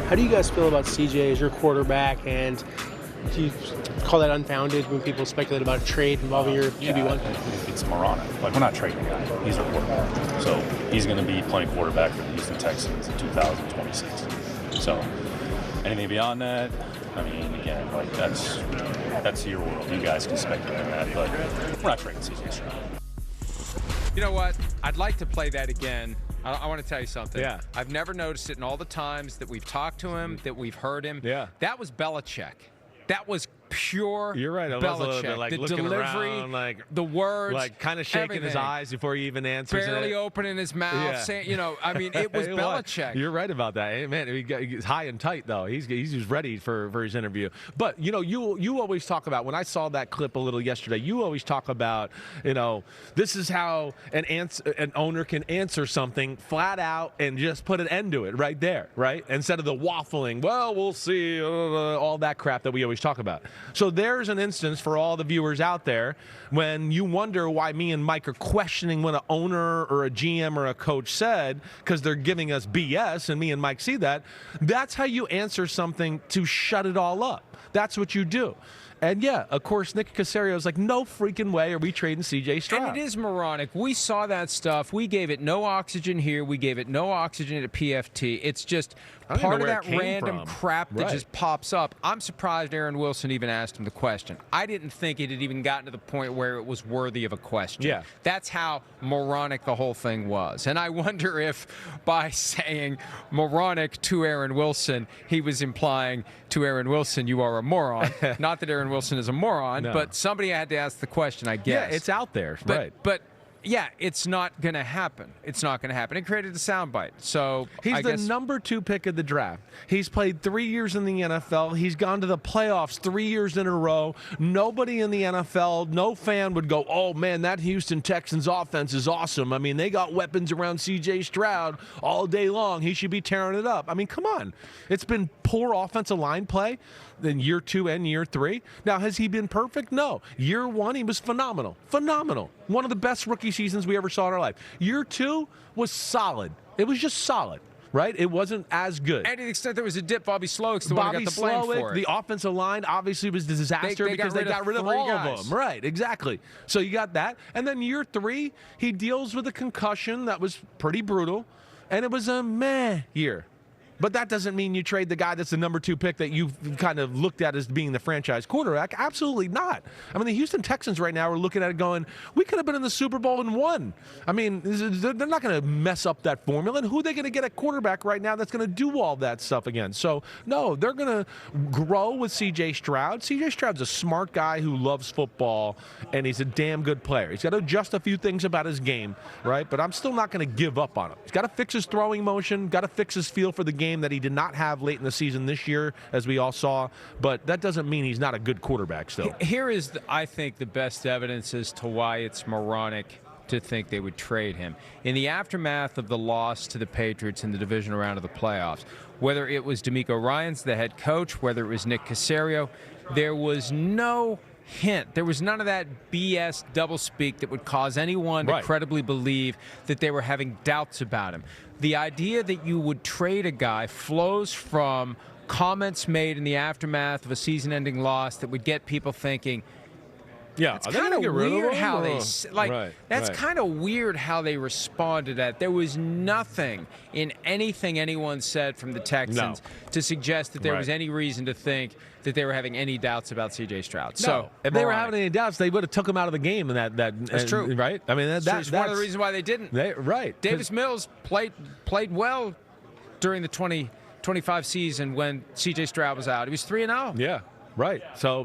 How do you guys feel about CJ as your quarterback, and do you call that unfounded when people speculate about a trade involving your QB1? It's moronic. Like, we're not trading the guy. He's our quarterback. So he's going to be playing quarterback for the Houston Texans in 2026. So anything beyond that, I mean, again, like, that's your world. You guys can speculate on that, but we're not trading CJ Stroud. You know what? I'd like to play that again. I want to tell you something. Yeah. I've never noticed it in all the times that we've talked to him, that we've heard him. Yeah. That was Belichick. That was pure You're right. It was a little bit like the looking delivery, around, like the words, like kind of shaking his eyes before he even answers barely it. opening his mouth, saying, I mean, it was Belichick. You're right about that. Hey, man, he's high and tight, though. He's just ready for his interview. But, you always talk about, when I saw that clip a little yesterday, you always talk about, this is how an owner can answer something flat out and just put an end to it right there, right? Instead of the waffling, well, we'll see, all that crap that we always talk about. So there's an instance for all the viewers out there when you wonder why me and Mike are questioning what an owner or a GM or a coach said because they're giving us BS, and me and Mike see that. That's how you answer something to shut it all up. That's what you do. And, yeah, of course, Nick Caserio is like, no freaking way are we trading C.J. Stroud. And it is moronic. We saw that stuff. We gave it no oxygen here. We gave it no oxygen at PFT. It's just part of that random crap that just pops up. I'm surprised Aaron Wilson even asked him the question. I didn't think it had even gotten to the point where it was worthy of a question. Yeah. That's how moronic the whole thing was. And I wonder if by saying moronic to Aaron Wilson, he was implying to Aaron Wilson, you are a moron. Not that Aaron Wilson is a moron, but somebody had to ask the question, I guess. Yeah, it's out there, right. But yeah, it's not going to happen. It's not going to happen. It created a soundbite. So he's the number 2 pick of the draft. He's played 3 years in the NFL. He's gone to the playoffs 3 years in a row. Nobody in the NFL, no fan would go, oh, man, that Houston Texans offense is awesome. I mean, they got weapons around C.J. Stroud all day long. He should be tearing it up. I mean, come on. It's been poor offensive line play in year 2 and year 3. Now, has he been perfect? No. Year 1, he was phenomenal. Phenomenal. One of the best rookie seasons we ever saw in our life. Year 2 was solid. It was just solid, right? It wasn't as good. And to the extent there was a dip, Bobby Slowick's the one who got the blame for it. The offensive line obviously was a disaster because they got rid of all of them. Right, exactly. So you got that. And then year 3, he deals with a concussion that was pretty brutal, and it was a meh year. But that doesn't mean you trade the guy that's the number 2 pick that you've kind of looked at as being the franchise quarterback. Absolutely not. I mean, the Houston Texans right now are looking at it going, we could have been in the Super Bowl and won. I mean, they're not going to mess up that formula. And who are they going to get at quarterback right now that's going to do all that stuff again? So, no, they're going to grow with C.J. Stroud. C.J. Stroud's a smart guy who loves football, and he's a damn good player. He's got to adjust a few things about his game, right? But I'm still not going to give up on him. He's got to fix his throwing motion, got to fix his feel for the game that he did not have late in the season this year, as we all saw, but that doesn't mean he's not a good quarterback still. Here is, I think, the best evidence as to why it's moronic to think they would trade him. In the aftermath of the loss to the Patriots in the divisional round of the playoffs, whether it was DeMeco Ryans, the head coach, whether it was Nick Caserio, there was no hint. There was none of that BS doublespeak that would cause anyone to credibly believe that they were having doubts about him. The idea that you would trade a guy flows from comments made in the aftermath of a season-ending loss that would get people thinking, it's kind of weird how they that's kind of weird how they responded to that. There was nothing in anything anyone said from the Texans to suggest that there was any reason to think that they were having any doubts about C.J. Stroud. No. So if they were having any doubts, they would have took him out of the game. And that's true, right? I mean, that's one of the reasons why they didn't. Davis Mills played well during the 2025 season when C.J. Stroud was out. He was 3-0. Yeah. Right. So,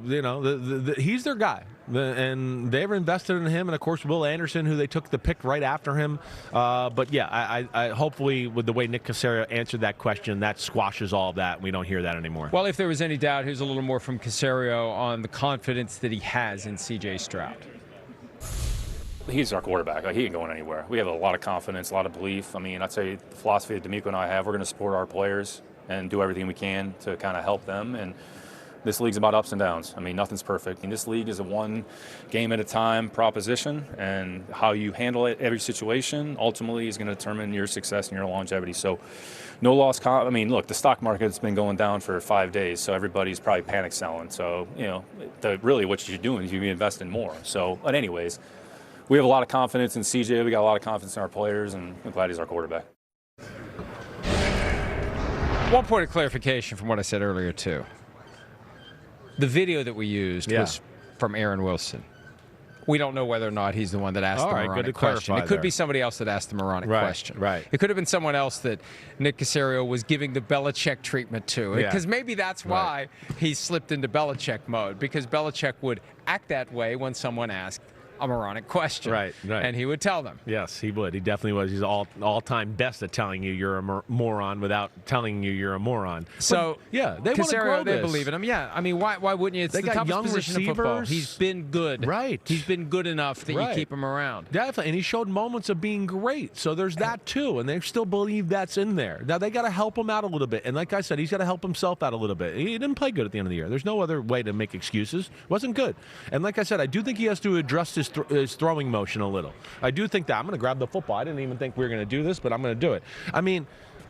he's their guy. And they've invested in him. And, of course, Will Anderson, who they took the pick right after him. But, yeah, I hopefully with the way Nick Caserio answered that question, that squashes all of that. We don't hear that anymore. Well, if there was any doubt, here's a little more from Caserio on the confidence that he has in C.J. Stroud. He's our quarterback. He ain't going anywhere. We have a lot of confidence, a lot of belief. I mean, I'd say the philosophy that DeMeco and I have, we're going to support our players and do everything we can to kind of help them. And this league's about ups and downs. I mean, nothing's perfect. And this league is a one game at a time proposition, and how you handle it, every situation, ultimately is going to determine your success and your longevity. So no loss. I mean, look, the stock market's been going down for 5 days, so everybody's probably panic selling. So, really what you're doing is you're investing more. So, but anyways, we have a lot of confidence in CJ. We got a lot of confidence in our players, and I'm glad he's our quarterback. One point of clarification from what I said earlier, too. The video that we used was from Aaron Wilson. We don't know whether or not he's the one that asked the moronic question. It could be somebody else that asked the moronic question. Right. It could have been someone else that Nick Caserio was giving the Belichick treatment to. Because maybe that's why he slipped into Belichick mode, because Belichick would act that way when someone asked a moronic question. Right. And he would tell them. Yes, he would. He definitely was. He's all-time best at telling you you're a moron without telling you you're a moron. So, they want to grow this. They believe in him. Yeah, I mean, why wouldn't you? It's the toughest position in football. He's been good. Right. He's been good enough that you keep him around. Definitely, and he showed moments of being great. So there's that, too, and they still believe that's in there. Now, they got to help him out a little bit, and like I said, he's got to help himself out a little bit. He didn't play good at the end of the year. There's no other way to make excuses. Wasn't good. And like I said, I do think he has to adjust his throwing motion a little. I do think that. I'm going to grab the football. I didn't even think we were going to do this, but I'm going to do it. I mean,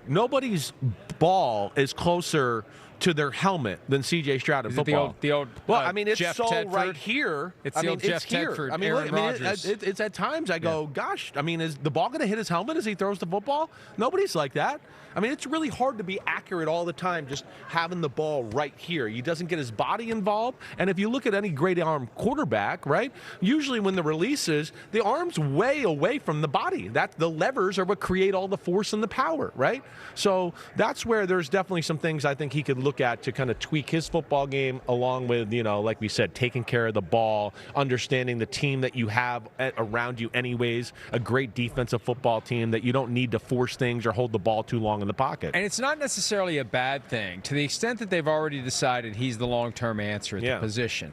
nobody's ball is closer to their helmet than C.J. Stroud in football. The old well, I mean, it's Jeff so Tedford. right here. It's the old Jeff Tedford, Aaron Rodgers. It's at times I go, gosh, I mean, is the ball going to hit his helmet as he throws the football? Nobody's like that. I mean, it's really hard to be accurate all the time just having the ball right here. He doesn't get his body involved. And if you look at any great arm quarterback, right, usually when the release is, the arm's way away from the body. The levers are what create all the force and the power, right? So that's where there's definitely some things I think he could look at to kind of tweak his football game, along with, like we said, taking care of the ball, understanding the team that you have around you anyways, a great defensive football team that you don't need to force things or hold the ball too long in the pocket. And it's not necessarily a bad thing to the extent that they've already decided he's the long-term answer at the position.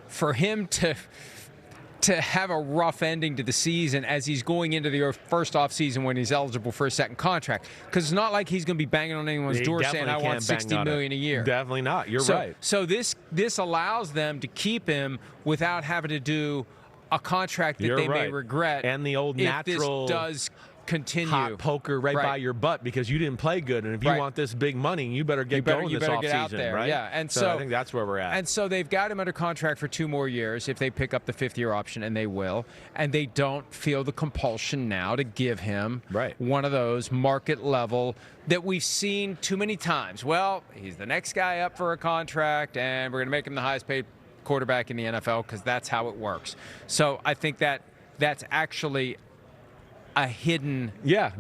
For him to have a rough ending to the season as he's going into the first offseason when he's eligible for a second contract, because it's not like he's going to be banging on anyone's door saying, I want $60 million a year. Definitely not. You're right. So this allows them to keep him without having to do a contract that they may regret. And the old natural if this does continue. Hot poker right by your butt because you didn't play good, and if you want this big money, you better get going this offseason, get out there. right? Yeah, and so I think that's where we're at. And so they've got him under contract for 2 more years if they pick up the 5th-year option, and they will. And they don't feel the compulsion now to give him one of those market level that we've seen too many times. Well, he's the next guy up for a contract, and we're going to make him the highest paid quarterback in the NFL because that's how it works. So I think that's actually a hidden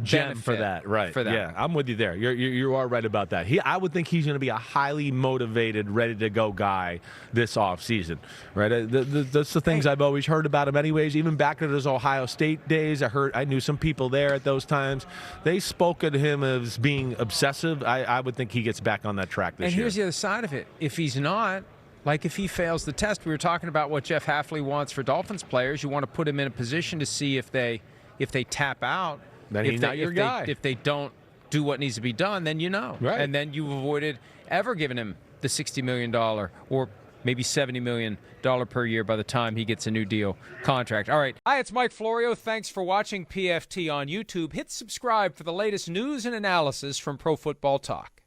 gem for that, right? For that. Yeah, I'm with you there. You are right about that. I would think he's going to be a highly motivated, ready to go guy this offseason, right? That's the things I've always heard about him, anyways. Even back at his Ohio State days, I knew some people there at those times. They spoke at him as being obsessive. I would think he gets back on that track this year. And here's the other side of it: if he's not. Like if he fails the test, we were talking about what Jeff Hafley wants for Dolphins players. You want to put him in a position to see if they tap out, then he's not your guy. If they don't do what needs to be done, then Right. And then you've avoided ever giving him the $60 million or maybe $70 million per year by the time he gets a new deal contract. All right. Hi, it's Mike Florio. Thanks for watching PFT on YouTube. Hit subscribe for the latest news and analysis from Pro Football Talk.